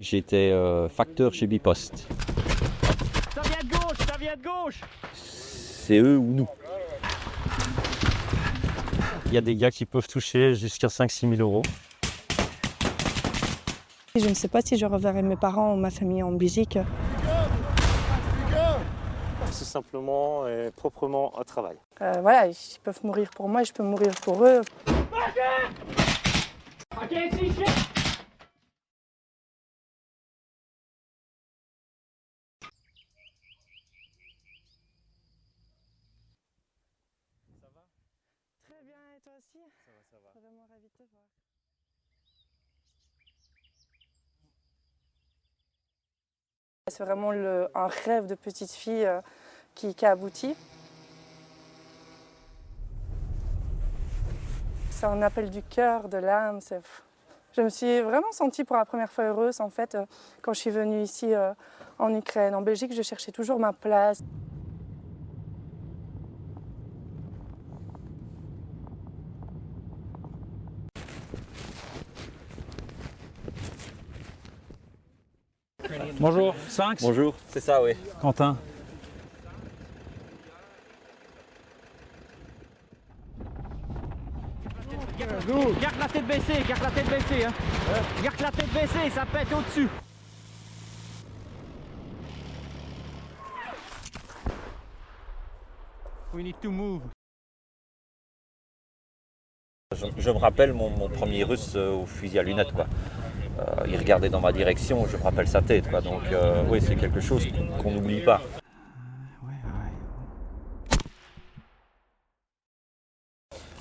J'étais facteur chez Bipost. Ça vient de gauche, ça vient de gauche. C'est eux ou nous. Il y a des gars qui peuvent toucher jusqu'à 5-6 000 euros. Je ne sais pas si je reverrai mes parents ou ma famille en Belgique. C'est simplement et proprement un travail. Voilà, ils peuvent mourir pour moi, je peux mourir pour eux. Très bien, et toi aussi? Ça va. Vraiment ravie de te voir. C'est vraiment un rêve de petite fille qui a abouti. C'est un appel du cœur, de l'âme. Je me suis vraiment sentie pour la première fois heureuse en fait quand je suis venue ici en Ukraine. En Belgique, je cherchais toujours ma place. Bonjour, 5. Bonjour, c'est ça, oui. Quentin. Garde la tête baissée, garde la tête baissée. Hein. Garde la tête baissée, ça pète au-dessus. We need to move. Je me rappelle mon premier russe au fusil à lunettes, quoi. Il regardait dans ma direction, je me rappelle sa tête, quoi. Donc oui, c'est quelque chose qu'on n'oublie pas.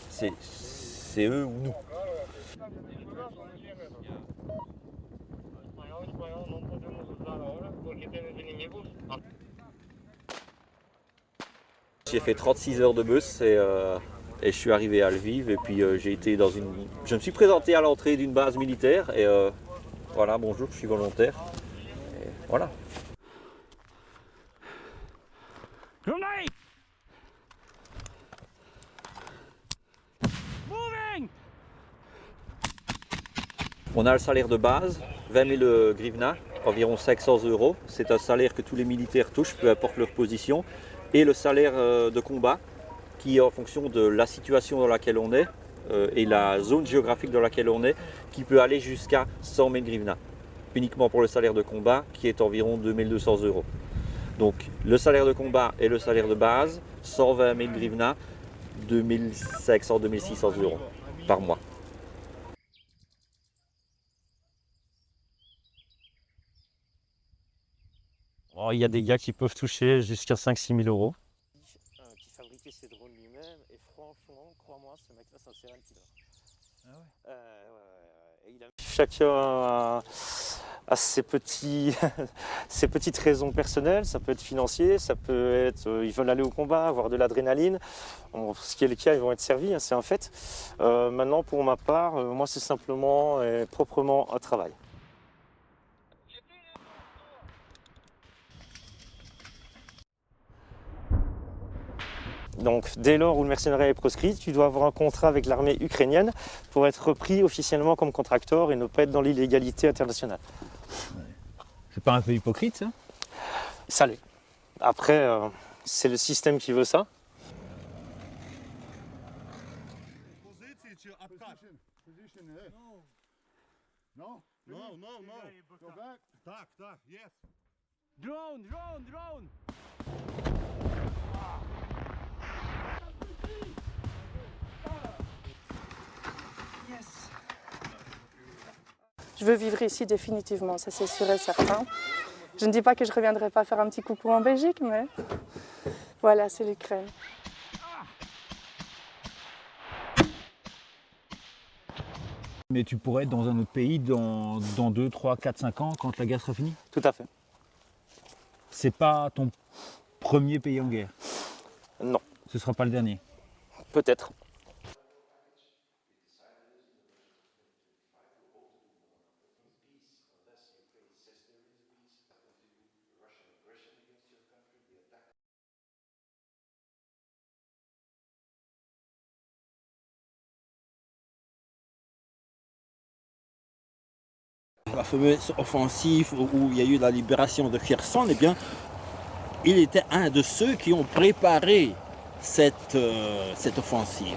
C'est eux ou nous. J'ai fait 36 heures de bus et je suis arrivé à Lviv et puis j'ai été dans une... Je me suis présenté à l'entrée d'une base militaire et voilà, bonjour, je suis volontaire. Et voilà. Grenade! Moving! On a le salaire de base, 20 000 grivna, environ 500 euros. C'est un salaire que tous les militaires touchent, peu importe leur position. Et le salaire de combat, qui est en fonction de la situation dans laquelle on est et la zone géographique dans laquelle on est, qui peut aller jusqu'à 100 000 grivna. Uniquement pour le salaire de combat, qui est environ 2 200 euros. Donc le salaire de combat et le salaire de base, 120 000 grivna, 2 500, 2 600 euros par mois. Oh, il y a des gars qui peuvent toucher jusqu'à 5-6 000 euros. Qui fabriquait ses drones lui-même, et franchement, crois-moi, ce mec-là, c'est un serial killer. Ah ouais. Chacun a ses petites raisons personnelles, ça peut être financier, ça peut être ils veulent aller au combat, avoir de l'adrénaline. Ce qui est le cas, ils vont être servis, hein, c'est un fait. Maintenant, pour ma part, moi, c'est simplement et proprement un travail. Donc, dès lors où le mercenariat est proscrit, tu dois avoir un contrat avec l'armée ukrainienne pour être repris officiellement comme contracteur et ne pas être dans l'illégalité internationale. C'est pas un peu hypocrite ça? Ça l'est. Après, c'est le système qui veut ça. Drone, drone, drone! Je veux vivre ici définitivement, ça c'est sûr et certain. Je ne dis pas que je ne reviendrai pas faire un petit coucou en Belgique, mais voilà, c'est l'Ukraine. Mais tu pourrais être dans un autre pays dans 2, 3, 4, 5 ans quand la guerre sera finie? Tout à fait. C'est pas ton premier pays en guerre? Non, Ce sera pas le dernier? peut-être. la fameuse offensive où il y a eu la libération de Kherson, eh bien, il était un de ceux qui ont préparé cette offensive.